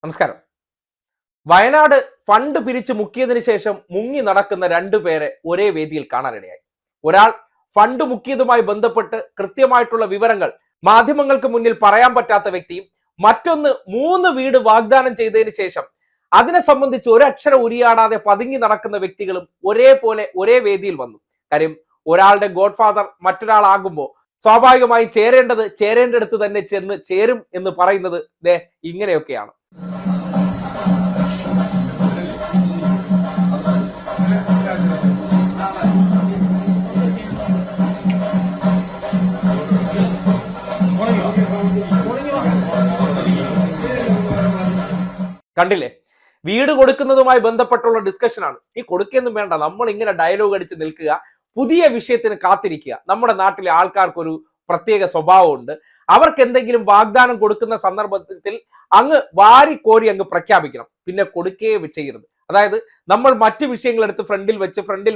നമസ്കാരം. വയനാട് ഫണ്ട് പിരിച്ചു മുക്കിയതിനു ശേഷം മുങ്ങി നടക്കുന്ന രണ്ടുപേരെ ഒരേ വേദിയിൽ കാണാനിടയായി. ഒരാൾ ഫണ്ട് മുക്കിയതുമായി ബന്ധപ്പെട്ട് കൃത്യമായിട്ടുള്ള വിവരങ്ങൾ മാധ്യമങ്ങൾക്ക് മുന്നിൽ പറയാൻ പറ്റാത്ത വ്യക്തിയും, മറ്റൊന്ന് 3 വീട് വാഗ്ദാനം ചെയ്തതിനു ശേഷം അതിനെ സംബന്ധിച്ച് ഒരക്ഷരം ഉരിയാടാതെ പതുങ്ങി നടക്കുന്ന വ്യക്തികളും ഒരേപോലെ ഒരേ വേദിയിൽ വന്നു. കാര്യം, ഒരാളുടെ ഗോഡ് ഫാദർ മറ്റൊരാളാകുമ്പോൾ സ്വാഭാവികമായി ചേരേണ്ടടുത്ത് തന്നെ ചെന്ന് ചേരും എന്ന് പറയുന്നത് ഇങ്ങനെയൊക്കെയാണ്. കണ്ടില്ലേ, വീട് കൊടുക്കുന്നതുമായി ബന്ധപ്പെട്ടുള്ള ഡിസ്കഷനാണ്. ഈ കൊടുക്കൊന്നും വേണ്ട, നമ്മൾ ഇങ്ങനെ ഡയലോഗ് അടിച്ച് നിൽക്കുക, പുതിയ വിഷയത്തിന് കാത്തിരിക്കുക. നമ്മുടെ നാട്ടിലെ ആൾക്കാർക്കൊരു പ്രത്യേക സ്വഭാവമുണ്ട്. അവർക്ക് എന്തെങ്കിലും വാഗ്ദാനം കൊടുക്കുന്ന സന്ദർഭത്തിൽ അങ്ങ് വാരിക്കോരി അങ്ങ് പ്രഖ്യാപിക്കണം, പിന്നെ കൊടുക്കുകയും ചെയ്യരുത്. അതായത് നമ്മൾ മറ്റു വിഷയങ്ങൾ എടുത്ത് ഫ്രണ്ടിൽ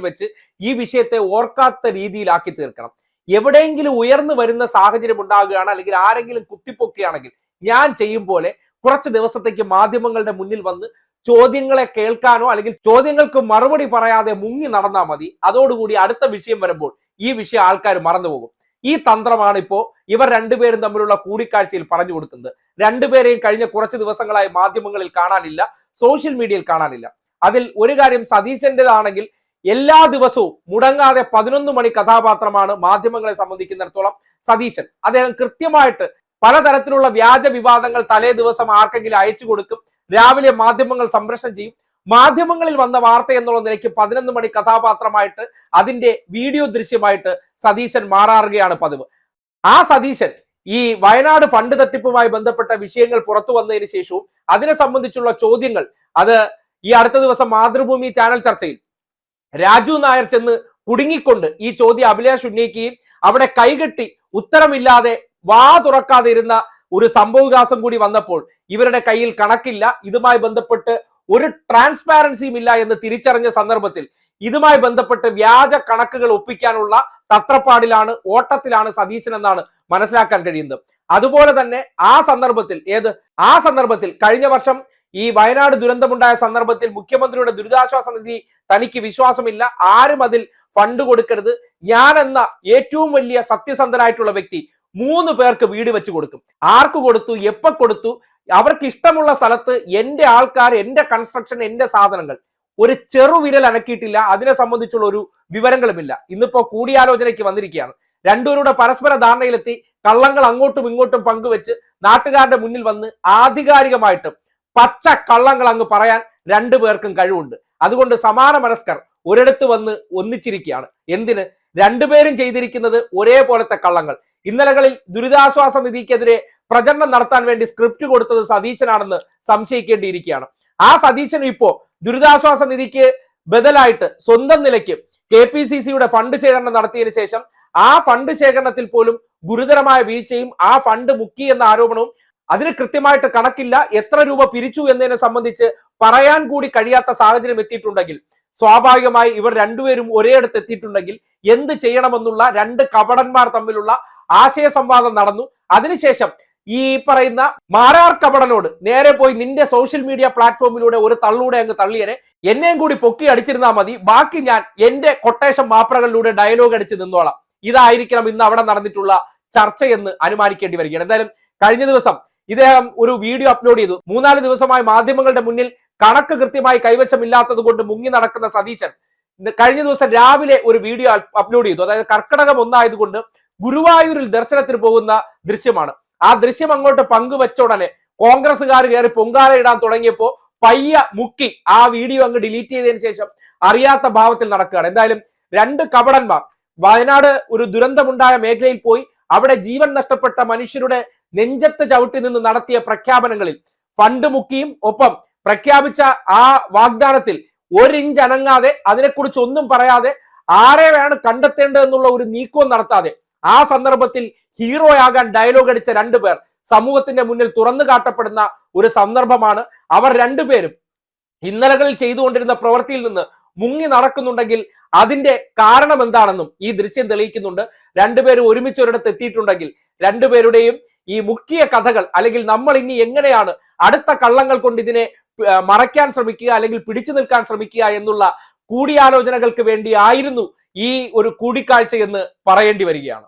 വെച്ച് ഈ വിഷയത്തെ ഓർക്കാത്ത രീതിയിലാക്കി തീർക്കണം. എവിടെയെങ്കിലും ഉയർന്നു വരുന്ന സാഹചര്യം ഉണ്ടാകുകയാണ്, അല്ലെങ്കിൽ ആരെങ്കിലും കുത്തിപ്പൊക്കുകയാണെങ്കിൽ ഞാൻ ചെയ്യും പോലെ കുറച്ച് ദിവസത്തേക്ക് മാധ്യമങ്ങളുടെ മുന്നിൽ വന്ന് ചോദ്യങ്ങളെ കേൾക്കാനോ അല്ലെങ്കിൽ ചോദ്യങ്ങൾക്ക് മറുപടി പറയാതെ മുങ്ങി നടന്നാൽ മതി. അതോടുകൂടി അടുത്ത വിഷയം വരുമ്പോൾ ഈ വിഷയം ആൾക്കാർ മറന്നുപോകും. ഈ തന്ത്രമാണ് ഇപ്പോ ഇവർ രണ്ടുപേരും തമ്മിലുള്ള കൂടിക്കാഴ്ചയിൽ പറഞ്ഞു കൊടുക്കുന്നത്. രണ്ടുപേരെയും കഴിഞ്ഞ കുറച്ച് ദിവസങ്ങളായി മാധ്യമങ്ങളിൽ കാണാനില്ല, സോഷ്യൽ മീഡിയയിൽ കാണാനില്ല. അതിൽ ഒരു കാര്യം സതീശന്റേതാണെങ്കിൽ എല്ലാ ദിവസവും മുടങ്ങാതെ 11 മണി കഥാപാത്രമാണ് മാധ്യമങ്ങളെ സംബന്ധിക്കുന്നിടത്തോളം സതീശൻ. അദ്ദേഹം കൃത്യമായിട്ട് പലതരത്തിലുള്ള വ്യാജ വിവാദങ്ങൾ തലേ ദിവസം ആർക്കെങ്കിലും അയച്ചു കൊടുക്കും. രാവിലെ മാധ്യമങ്ങൾ സംപ്രേഷണം ചെയ്യും. മാധ്യമങ്ങളിൽ വന്ന വാർത്ത എന്നുള്ള നിലയ്ക്ക് 11 മണി കഥാപാത്രമായിട്ട് അതിന്റെ വീഡിയോ ദൃശ്യമായിട്ട് സതീശൻ മാറാറുകയാണ് പതിവ്. ആ സതീശൻ ഈ വയനാട് ഫണ്ട് തട്ടിപ്പുമായി ബന്ധപ്പെട്ട വിഷയങ്ങൾ പുറത്തു വന്നതിന് ശേഷവും അതിനെ സംബന്ധിച്ചുള്ള ചോദ്യങ്ങൾ, അത് ഈ അടുത്ത ദിവസം മാതൃഭൂമി ചാനൽ ചർച്ചയിൽ രാജു നായർ ചെന്ന് കുടുങ്ങിക്കൊണ്ട് ഈ ചോദ്യം അഭിലാഷ് ഉന്നയിക്കുകയും അവിടെ കൈകെട്ടി ഉത്തരമില്ലാതെ വാ തുറക്കാതെ ഇരുന്ന ഒരു സംഭവവികാസം കൂടി വന്നപ്പോൾ ഇവരുടെ കയ്യിൽ കണക്കില്ല, ഇതുമായി ബന്ധപ്പെട്ട് ഒരു ട്രാൻസ്പാരൻസിയും ഇല്ല എന്ന് തിരിച്ചറിഞ്ഞ സന്ദർഭത്തിൽ ഇതുമായി ബന്ധപ്പെട്ട് വ്യാജ കണക്കുകൾ ഒപ്പിക്കാനുള്ള തത്രപ്പാടിലാണ്, ഓട്ടത്തിലാണ് സതീശൻ എന്നാണ് മനസ്സിലാക്കാൻ കഴിയുന്നത്. അതുപോലെ തന്നെ ആ സന്ദർഭത്തിൽ കഴിഞ്ഞ വർഷം ഈ വയനാട് ദുരന്തമുണ്ടായ സന്ദർഭത്തിൽ മുഖ്യമന്ത്രിയുടെ ദുരിതാശ്വാസ നിധി തനിക്ക് വിശ്വാസമില്ല, ആരും അതിൽ ഫണ്ട് കൊടുക്കരുത്, ഞാൻ എന്ന ഏറ്റവും വലിയ സത്യസന്ധനായിട്ടുള്ള വ്യക്തി 3 പേർക്ക് വീട് വെച്ച് കൊടുക്കും. ആർക്ക് കൊടുത്തു, എപ്പോ കൊടുത്തു, അവർക്ക് ഇഷ്ടമുള്ള സ്ഥലത്ത്, എന്റെ ആൾക്കാർ, എന്റെ കൺസ്ട്രക്ഷൻ, എന്റെ സാധനങ്ങൾ, ഒരു ചെറുവിരൽ അനക്കിയിട്ടില്ല. അതിനെ സംബന്ധിച്ചുള്ള ഒരു വിവരങ്ങളുമില്ല. ഇന്നിപ്പോ കൂടിയാലോചനയ്ക്ക് വന്നിരിക്കുകയാണ്. രണ്ടുപേരുടെ പരസ്പര ധാരണയിലെത്തി കള്ളങ്ങൾ അങ്ങോട്ടും ഇങ്ങോട്ടും പങ്കുവെച്ച് നാട്ടുകാരുടെ മുന്നിൽ വന്ന് ആധികാരികമായിട്ട് പച്ച കള്ളങ്ങൾ അങ്ങ് പറയാൻ 2 പേർക്കും കഴിവുണ്ട്. അതുകൊണ്ട് സമാന മനസ്കർ ഒരിടത്ത് വന്ന് ഒന്നിച്ചിരിക്കുകയാണ്. എന്തിന്? 2 പേരും ചെയ്തിരിക്കുന്നത് ഒരേപോലത്തെ കള്ളങ്ങൾ. ഇന്നലകളിൽ ദുരിതാശ്വാസ നിധിക്കെതിരെ പ്രചരണം നടത്താൻ വേണ്ടി സ്ക്രിപ്റ്റ് കൊടുത്തത് സതീശനാണെന്ന് സംശയിക്കേണ്ടിയിരിക്കുകയാണ്. ആ സതീശൻ ഇപ്പോ ദുരിതാശ്വാസ നിധിക്ക് ബദലായിട്ട് സ്വന്തം നിലയ്ക്ക് KPCCയുടെ ഫണ്ട് ശേഖരണം നടത്തിയതിനു ശേഷം ആ ഫണ്ട് ശേഖരണത്തിൽ പോലും ഗുരുതരമായ വീഴ്ചയും ആ ഫണ്ട് മുക്കി എന്ന ആരോപണവും, അതിന് കൃത്യമായിട്ട് കണക്കില്ല, എത്ര രൂപ പിരിച്ചു എന്നതിനെ സംബന്ധിച്ച് പറയാൻ കൂടി കഴിയാത്ത സാഹചര്യം എത്തിയിട്ടുണ്ടെങ്കിൽ, സ്വാഭാവികമായി ഇവർ രണ്ടുപേരും ഒരേയിടത്ത് എത്തിയിട്ടുണ്ടെങ്കിൽ എന്ത് ചെയ്യണമെന്നുള്ള 2 കപടന്മാർ തമ്മിലുള്ള ആശയ സംവാദം നടന്നു. അതിനുശേഷം ഈ പറയുന്ന മാരാർ കപടനോട് നേരെ പോയി നിന്റെ സോഷ്യൽ മീഡിയ പ്ലാറ്റ്ഫോമിലൂടെ ഒരു തള്ളൂടെ അങ്ങ് തള്ളിയനെ, എന്നെയും കൂടി പൊക്കി അടിച്ചിരുന്നാൽ മതി, ബാക്കി ഞാൻ എന്റെ കൊട്ടേഷൻ മാപ്രകളിലൂടെ ഡയലോഗ് അടിച്ച് നിന്നോളാം. ഇതായിരിക്കണം ഇന്ന് അവിടെ നടന്നിട്ടുള്ള ചർച്ചയെന്ന് അനുമാനിക്കേണ്ടി വരികയാണ്. എന്തായാലും കഴിഞ്ഞ ദിവസം ഇദ്ദേഹം ഒരു വീഡിയോ അപ്ലോഡ് ചെയ്തു. 3-4 ദിവസമായി മാധ്യമങ്ങളുടെ മുന്നിൽ കണക്ക് കൃത്യമായി കൈവശമില്ലാത്തത് കൊണ്ട് മുങ്ങി നടക്കുന്ന സതീശൻ കഴിഞ്ഞ ദിവസം രാവിലെ ഒരു വീഡിയോ അപ്ലോഡ് ചെയ്തു. അതായത് കർക്കിടകം 1 ആയതുകൊണ്ട് ഗുരുവായൂരിൽ ദർശനത്തിന് പോകുന്ന ദൃശ്യമാണ്. ആ ദൃശ്യം അങ്ങോട്ട് പങ്കുവെച്ച ഉടനെ കോൺഗ്രസ്സുകാർ കയറി പൊങ്കാല ഇടാൻ തുടങ്ങിയപ്പോ പയ്യ മുക്കി ആ വീഡിയോ അങ്ങ് ഡിലീറ്റ് ചെയ്തതിനു ശേഷം അറിയാത്ത ഭാവത്തിൽ നടക്കുകയാണ്. എന്തായാലും 2 കപടന്മാർ വയനാട് ഒരു ദുരന്തമുണ്ടായ മേഖലയിൽ പോയി അവിടെ ജീവൻ നഷ്ടപ്പെട്ട മനുഷ്യരുടെ നെഞ്ചത്ത് ചവിട്ടി നിന്ന് നടത്തിയ പ്രഖ്യാപനങ്ങളിൽ ഫണ്ട് മുക്കിയും ഒപ്പം പ്രഖ്യാപിച്ച ആ വാഗ്ദാനത്തിൽ 1 ഇഞ്ച് അനങ്ങാതെ, അതിനെക്കുറിച്ച് ഒന്നും പറയാതെ, ആരെയാണ് കണ്ടെത്തേണ്ടതെന്നുള്ള ഒരു നീക്കവും നടത്താതെ ആ സന്ദർഭത്തിൽ ഹീറോയാകാൻ ഡയലോഗ് അടിച്ച 2 പേർ സമൂഹത്തിന്റെ മുന്നിൽ തുറന്നു കാട്ടപ്പെടുന്ന ഒരു സന്ദർഭമാണ്. അവർ 2 പേരും ഇന്നലകളിൽ ചെയ്തുകൊണ്ടിരുന്ന പ്രവൃത്തിയിൽ നിന്ന് മുങ്ങി നടക്കുന്നുണ്ടെങ്കിൽ അതിന്റെ കാരണം എന്താണെന്നും ഈ ദൃശ്യം തെളിയിക്കുന്നുണ്ട്. 2 പേരും ഒരുമിച്ച് ഒരിടത്ത് എത്തിയിട്ടുണ്ടെങ്കിൽ 2 പേരുടെയും ഈ മുഖ്യ കഥകൾ, അല്ലെങ്കിൽ നമ്മൾ ഇനി എങ്ങനെയാണ് അടുത്ത കള്ളങ്ങൾ കൊണ്ട് ഇതിനെ മറയ്ക്കാൻ ശ്രമിക്കുക അല്ലെങ്കിൽ പിടിച്ചു നിൽക്കാൻ ശ്രമിക്കുക എന്നുള്ള കൂടിയാലോചനകൾക്ക് വേണ്ടി ആയിരുന്നു ഈ ഒരു കൂടിക്കാഴ്ച എന്ന് പറയേണ്ടി വരികയാണ്.